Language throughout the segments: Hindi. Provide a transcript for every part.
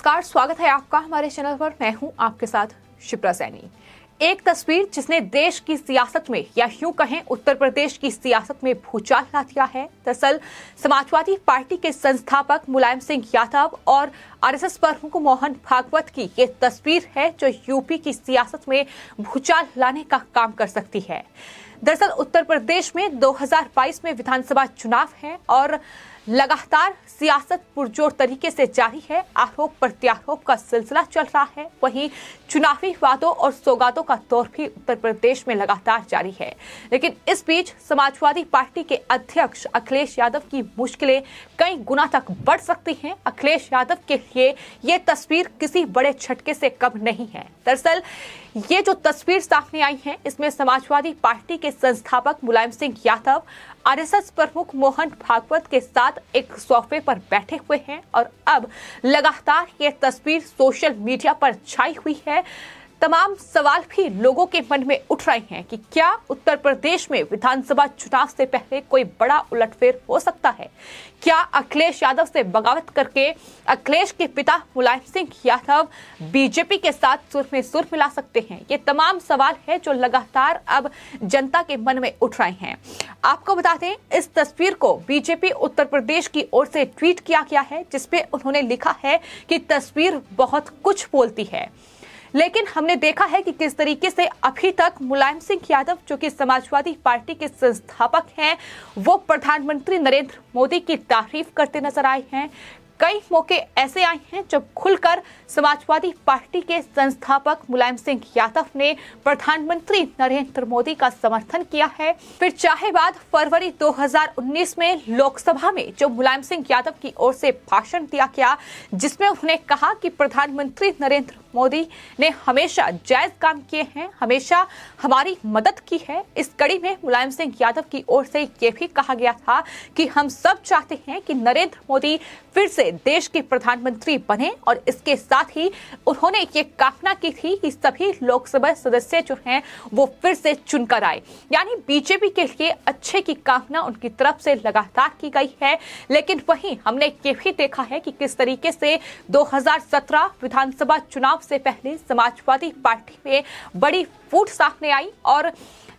नमस्कार, स्वागत है आपका हमारे चैनल पर। मैं हूं आपके साथ शिप्रा सैनी। एक तस्वीर जिसने देश की सियासत में या यूं कहें उत्तर प्रदेश की सियासत में भूचाल ला दिया है। दरअसल समाजवादी पार्टी के संस्थापक मुलायम सिंह यादव और आरएसएस प्रमुख मोहन भागवत की ये तस्वीर है जो यूपी की सियासत में भूचाल लाने का काम कर सकती है। दरअसल उत्तर प्रदेश में 2022 में विधानसभा चुनाव है और लगातार सियासत पुरजोर तरीके से जारी है। आरोप प्रत्यारोप का सिलसिला चल रहा है। वहीं चुनावी वादों और सौगातों का दौर भी उत्तर प्रदेश में लगातार जारी है। लेकिन इस बीच समाजवादी पार्टी के अध्यक्ष अखिलेश यादव की मुश्किलें कई गुना तक बढ़ सकती हैं। अखिलेश यादव के लिए ये तस्वीर किसी बड़े झटके से कम नहीं है। दरअसल ये जो तस्वीर सामने आई है, इसमें समाजवादी पार्टी के संस्थापक मुलायम सिंह यादव आरएसएस प्रमुख मोहन भागवत के साथ एक सोफे पर बैठे हुए हैं और अब लगातार ये तस्वीर सोशल मीडिया पर छाई हुई है। तमाम सवाल भी लोगों के मन में उठ रहे हैं कि क्या उत्तर प्रदेश में विधानसभा चुनाव से पहले कोई बड़ा उलटफेर हो सकता है। क्या अखिलेश यादव से बगावत करके अखिलेश के पिता मुलायम सिंह यादव बीजेपी के साथ सुर में सुर मिला सकते हैं। ये तमाम सवाल है जो लगातार अब जनता के मन में उठ रहे हैं। आपको बता दें, इस तस्वीर को बीजेपी उत्तर प्रदेश की ओर से ट्वीट किया गया है, जिसपे उन्होंने लिखा है कि तस्वीर बहुत कुछ बोलती है। लेकिन हमने देखा है कि किस तरीके से अभी तक मुलायम सिंह यादव, जो कि समाजवादी पार्टी के संस्थापक हैं, वो प्रधानमंत्री नरेंद्र मोदी की तारीफ करते नजर आए हैं। कई मौके ऐसे आए हैं जब खुलकर समाजवादी पार्टी के संस्थापक मुलायम सिंह यादव ने प्रधानमंत्री नरेंद्र मोदी का समर्थन किया है। फिर चाहे बात फरवरी 2019 में लोकसभा में जो मुलायम सिंह यादव की ओर से भाषण दिया गया, जिसमें उन्होंने कहा कि प्रधानमंत्री नरेंद्र मोदी ने हमेशा जायज काम किए हैं, हमेशा हमारी मदद की है। इस कड़ी में मुलायम सिंह यादव की ओर से ये भी कहा गया था कि हम सब चाहते हैं कि नरेंद्र मोदी फिर से देश के प्रधानमंत्री बने और इसके साथ ही उन्होंने ये कामना की थी कि सभी लोकसभा सदस्य जो हैं वो फिर से चुनकर आए। यानी बीजेपी के लिए अच्छे की कामना उनकी तरफ से लगातार की गई है। लेकिन वहीं हमने ये भी देखा है कि किस तरीके से 2017 विधानसभा चुनाव से पहले समाजवादी पार्टी में बड़ी फूट सामने आई और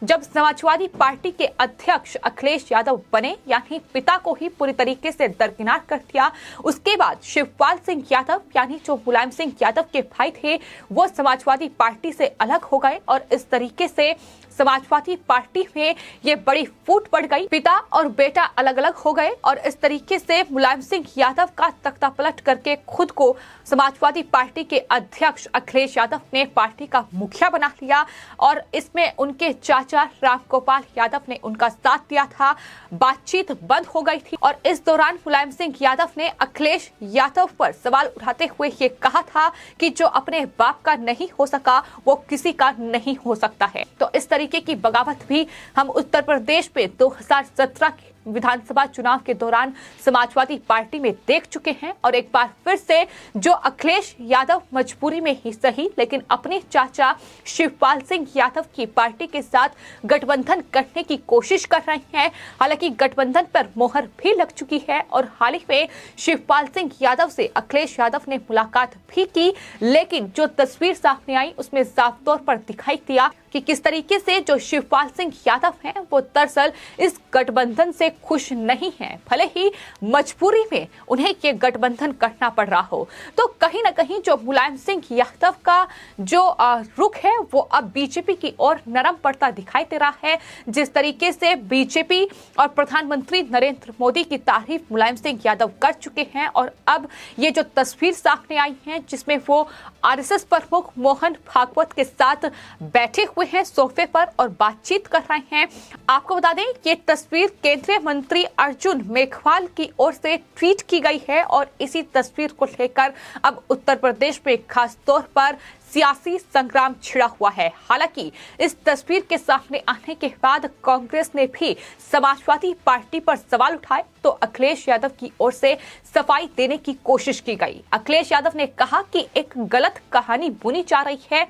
जब समाजवादी पार्टी के अध्यक्ष अखिलेश यादव बने, यानी पिता को ही पूरी तरीके से दरकिनार कर दिया, उसके बाद शिवपाल सिंह यादव यानी जो मुलायम सिंह यादव के भाई थे, वो समाजवादी पार्टी से अलग हो गए और इस तरीके से समाजवादी पार्टी में ये बड़ी फूट पड़ गई। पिता और बेटा अलग अलग हो गए और इस तरीके से मुलायम सिंह यादव का तख्ता पलट करके खुद को समाजवादी पार्टी के अध्यक्ष अखिलेश यादव ने पार्टी का मुखिया बना लिया और इसमें उनके चाचा राम गोपाल यादव ने उनका साथ दिया था। बातचीत बंद हो गई थी और इस दौरान मुलायम सिंह यादव ने अखिलेश यादव पर सवाल उठाते हुए ये कहा था कि जो अपने बाप का नहीं हो सका वो किसी का नहीं हो सकता है। तो इस तरीके की बगावत भी हम उत्तर प्रदेश में 2017 के विधानसभा चुनाव के दौरान समाजवादी पार्टी में देख चुके हैं और एक बार फिर से जो अखिलेश यादव मजबूरी में ही सही लेकिन अपने चाचा शिवपाल सिंह यादव की पार्टी के साथ गठबंधन करने की कोशिश कर रहे हैं। हालांकि गठबंधन पर मोहर भी लग चुकी है और हाल ही में शिवपाल सिंह यादव से अखिलेश यादव ने मुलाकात भी की, लेकिन जो तस्वीर सामने आई उसमें साफ तौर पर दिखाई दिया कि किस तरीके से जो शिवपाल सिंह यादव हैं वो दरअसल इस गठबंधन से खुश नहीं हैं, भले ही मजबूरी में उन्हें ये गठबंधन करना पड़ रहा हो। तो कहीं ना कहीं जो मुलायम सिंह यादव का जो रुख है वो अब बीजेपी की ओर नरम पड़ता दिखाई दे रहा है। जिस तरीके से बीजेपी और प्रधानमंत्री नरेंद्र मोदी की तारीफ मुलायम सिंह यादव कर चुके हैं और अब ये जो तस्वीर सामने आई है जिसमें वो आरएसएस प्रमुख मोहन भागवत के साथ बैठे हुए हैं सोफे पर और बातचीत कर रहे हैं। आपको बता दें, ये तस्वीर केंद्रीय मंत्री अर्जुन मेघवाल की ओर से ट्वीट की गई है और इसी तस्वीर को लेकर अब उत्तर प्रदेश में खास तौर पर सियासी संग्राम छिड़ा हुआ है। हालांकि इस तस्वीर के सामने आने के बाद कांग्रेस ने भी समाजवादी पार्टी पर सवाल उठाए तो अखिलेश यादव की ओर से सफाई देने की कोशिश की गई। अखिलेश यादव ने कहा कि एक गलत कहानी बुनी जा रही है।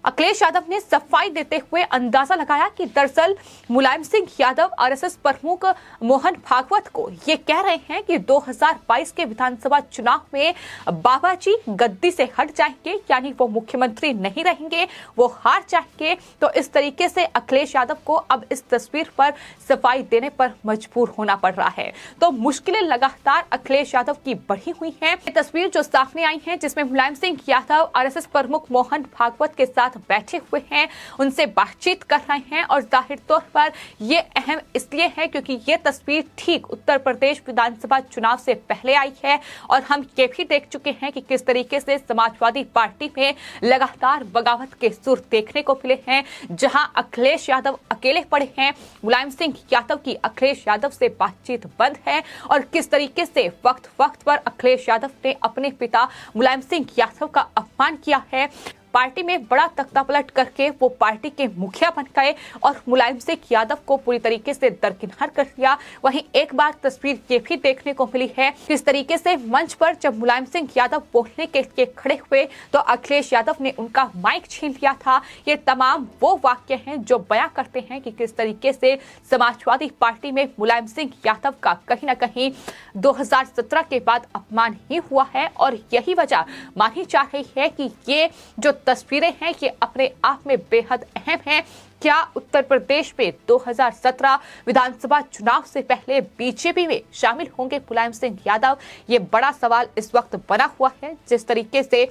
अखिलेश यादव ने सफाई देते हुए अंदाजा लगाया कि दरअसल मुलायम सिंह यादव आरएसएस प्रमुख मोहन भागवत को ये कह रहे हैं कि 2022 के विधानसभा चुनाव में बाबा जी गद्दी से हट जाएंगे, यानी वो मुख्यमंत्री नहीं रहेंगे, वो हार जाएंगे। तो इस तरीके से अखिलेश यादव को अब इस तस्वीर पर सफाई देने पर मजबूर होना पड़ रहा है। तो मुश्किलें लगातार अखिलेश यादव की बढ़ी हुई हैं। ये तस्वीर जो सामने आई है जिसमें मुलायम सिंह यादव आरएसएस प्रमुख मोहन भागवत के साथ बैठे हुए हैं, उनसे बातचीत कर रहे हैं और जाहिर तौर पर ये अहम इसलिए है क्योंकि ये तस्वीर ठीक उत्तर प्रदेश विधानसभा चुनाव से पहले आई है और हम ये भी देख चुके हैं कि किस तरीके से समाजवादी पार्टी में लगातार बगावत के सुर देखने को मिले हैं, जहां अखिलेश यादव अकेले पड़े हैं, मुलायम सिंह यादव की अखिलेश यादव से बातचीत बंद है और किस तरीके से वक्त वक्त पर अखिलेश यादव ने अपने पिता मुलायम सिंह यादव का अपमान किया है। पार्टी में बड़ा तख्ता पलट करके वो पार्टी के मुखिया बन गए और मुलायम सिंह यादव को पूरी तरीके से दरकिनार कर दिया। वहीं एक बार तस्वीर ये भी देखने को मिली है किस तरीके से मंच पर जब मुलायम सिंह यादव बोलने के लिए खड़े हुए तो अखिलेश यादव ने उनका माइक छीन लिया था। ये तमाम वो वाक्य हैं जो बयां करते हैं कि किस तरीके से समाजवादी पार्टी में मुलायम सिंह यादव का कहीं न कहीं 2017 के बाद अपमान ही हुआ है और यही वजह मानी जा रही है कि ये जो तस्वीरें हैं ये अपने आप में बेहद अहम हैं। क्या उत्तर प्रदेश में 2017 विधानसभा चुनाव से पहले बीजेपी में शामिल होंगे मुलायम सिंह यादव? ये बड़ा सवाल इस वक्त बना हुआ है जिस तरीके से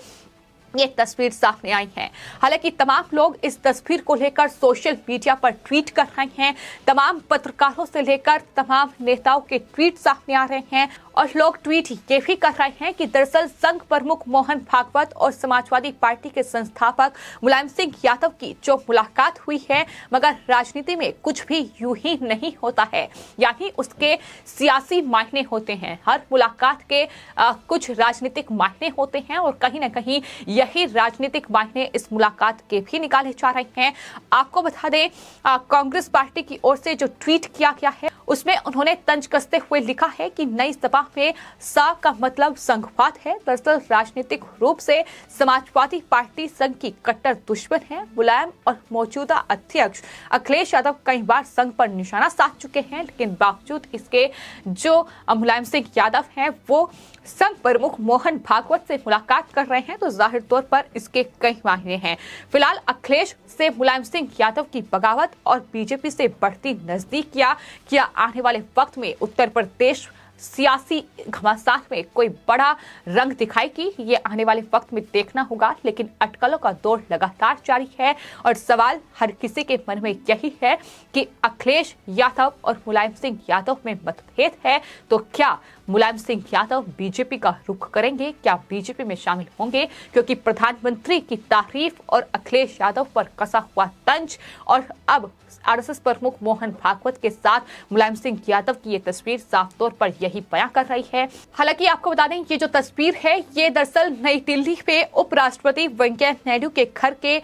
ये तस्वीर सामने आई है। हालांकि तमाम लोग इस तस्वीर को लेकर सोशल मीडिया पर ट्वीट कर रहे हैं, तमाम पत्रकारों से लेकर तमाम नेताओं के ट्वीट सामने आ रहे हैं और लोग ट्वीट ये भी कर रहे हैं कि दरअसल संघ प्रमुख मोहन भागवत और समाजवादी पार्टी के संस्थापक मुलायम सिंह यादव की जो मुलाकात हुई है, मगर राजनीति में कुछ भी यूं ही नहीं होता है, यानी उसके सियासी मायने होते हैं। हर मुलाकात के कुछ राजनीतिक मायने होते हैं और कहीं न कहीं यही राजनीतिक मायने इस मुलाकात के भी निकाले जा रहे हैं। आपको बता दें कांग्रेस पार्टी की ओर से जो ट्वीट किया गया है उसमें उन्होंने तंज कसते हुए लिखा है कि नई सभा में सा का मतलब संघवाद है। दरअसल राजनीतिक रूप से समाजवादी पार्टी संघ की कट्टर दुश्मन है। मुलायम और मौजूदा अध्यक्ष अखिलेश यादव कई बार संघ पर निशाना साध चुके हैं, लेकिन बावजूद इसके जो मुलायम सिंह यादव हैं वो संघ प्रमुख मोहन भागवत से मुलाकात कर रहे हैं, तो जाहिर तौर पर इसके कई मायने हैं। फिलहाल अखिलेश से मुलायम सिंह यादव की बगावत और बीजेपी से बढ़ती नजदीकियां क्या आने वाले वक्त में उत्तर प्रदेश सियासी घमासान में कोई बड़ा रंग दिखाएगी, ये आने वाले वक्त में देखना होगा। लेकिन अटकलों का दौर लगातार जारी है और सवाल हर किसी के मन में यही है कि अखिलेश यादव और मुलायम सिंह यादव में मतभेद है, तो क्या मुलायम सिंह यादव बीजेपी का रुख करेंगे, क्या बीजेपी में शामिल होंगे? क्योंकि प्रधानमंत्री की तारीफ और अखिलेश यादव पर कसा हुआ तंज और अब आरएसएस प्रमुख मोहन भागवत के साथ मुलायम सिंह यादव की ये तस्वीर साफ तौर पर यही बयां कर रही है। हालांकि आपको बता दें ये जो तस्वीर है ये दरअसल नई दिल्ली पे उपराष्ट्रपति वेंकैया नायडू के घर के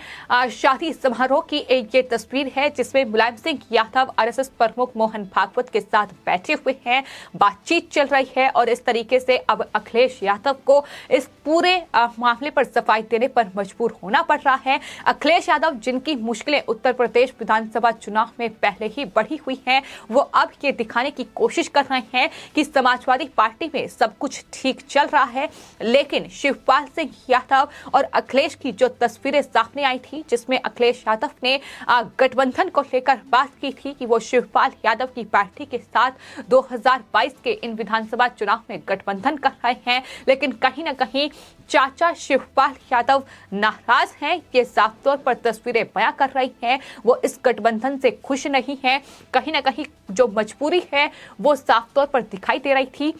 शादी समारोह की ये तस्वीर है जिसमें मुलायम सिंह यादव आरएसएस प्रमुख मोहन भागवत के साथ बैठे हुए हैं, बातचीत चल रही है और इस तरीके से अब अखिलेश यादव को इस पूरे मामले पर सफाई देने पर मजबूर होना पड़ रहा है। अखिलेश यादव जिनकी मुश्किलें उत्तर प्रदेश विधानसभा चुनाव में पहले ही बढ़ी हुई हैं, वो अब ये दिखाने की कोशिश कर रहे हैं कि समाजवादी पार्टी में सब कुछ ठीक चल रहा है, लेकिन शिवपाल सिंह यादव और अखिलेश की जो तस्वीरें सामने आई थी जिसमें अखिलेश यादव ने गठबंधन को लेकर बात की थी कि वो शिवपाल यादव की पार्टी के साथ 2022 के इन विधानसभा चुनाव में गठबंधन कर रहे हैं, लेकिन कहीं न कहीं चाचा शिवपाल यादव नाराज हैं। ये साफ तौर पर तस्वीरें बयां कर रही हैं, वो इस गठबंधन से खुश नहीं है, कहीं न कहीं जो मजबूरी है वो साफ तौर पर दिखाई दे रही थी।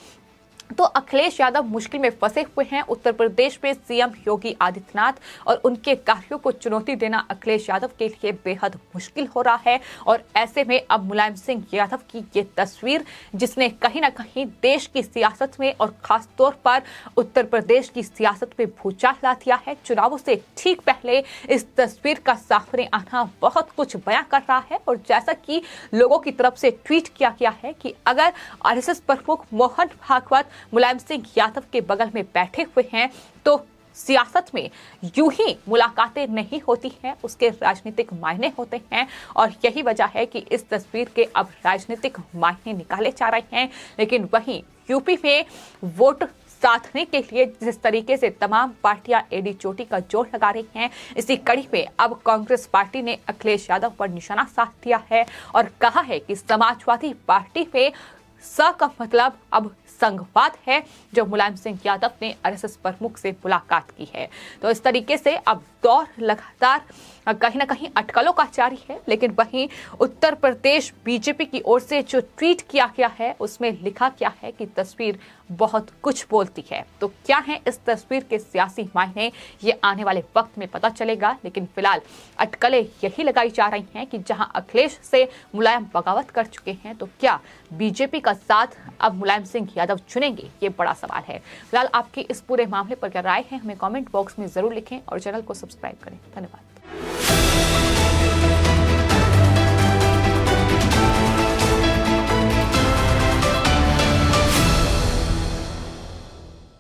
तो अखिलेश यादव मुश्किल में फंसे हुए हैं। उत्तर प्रदेश में सीएम योगी आदित्यनाथ और उनके कार्यों को चुनौती देना अखिलेश यादव के लिए बेहद मुश्किल हो रहा है और ऐसे में अब मुलायम सिंह यादव की ये तस्वीर जिसने कहीं ना कहीं देश की सियासत में और खास तौर पर उत्तर प्रदेश की सियासत में भूचाल ला दिया है। चुनावों से ठीक पहले इस तस्वीर का सामने आना बहुत कुछ बयां कर रहा है और जैसा कि लोगों की तरफ से ट्वीट किया गया है कि अगर आरएसएस प्रमुख मोहन भागवत मुलायम सिंह यादव के बगल में बैठे हुए हैं तो सियासत में यूं ही मुलाकातें नहीं होती हैं, उसके राजनीतिक मायने होते हैं। और यही वजह है कि इस तस्वीर के अब राजनीतिक मायने निकाले जा रहे हैं। लेकिन वहीं यूपी में वोट साधने के लिए जिस तरीके से तमाम पार्टियां एडी चोटी का जोर लगा रही हैं, इसी कड़ी में अब कांग्रेस पार्टी ने अखिलेश यादव पर निशाना साध दिया है और कहा है कि समाजवादी पार्टी पे स का मतलब अब संघवाद है, जो मुलायम सिंह यादव ने आरएसएस प्रमुख से मुलाकात की है। तो इस तरीके से अब दौर लगातार कहीं ना कहीं अटकलों का जारी है। लेकिन वहीं उत्तर प्रदेश बीजेपी की ओर से जो ट्वीट किया गया है उसमें लिखा गया है कि तस्वीर बहुत कुछ बोलती है। तो क्या है इस तस्वीर के सियासी मायने, ये आने वाले वक्त में पता चलेगा। लेकिन फिलहाल अटकलें यही लगाई जा रही हैं कि जहां अखिलेश से मुलायम बगावत कर चुके हैं, तो क्या बीजेपी का साथ अब मुलायम सिंह यादव चुनेंगे, ये बड़ा सवाल है। फिलहाल आपकी इस पूरे मामले पर क्या राय है, हमें कमेंट बॉक्स में जरूर लिखें और चैनल को सब्सक्राइब करें। धन्यवाद।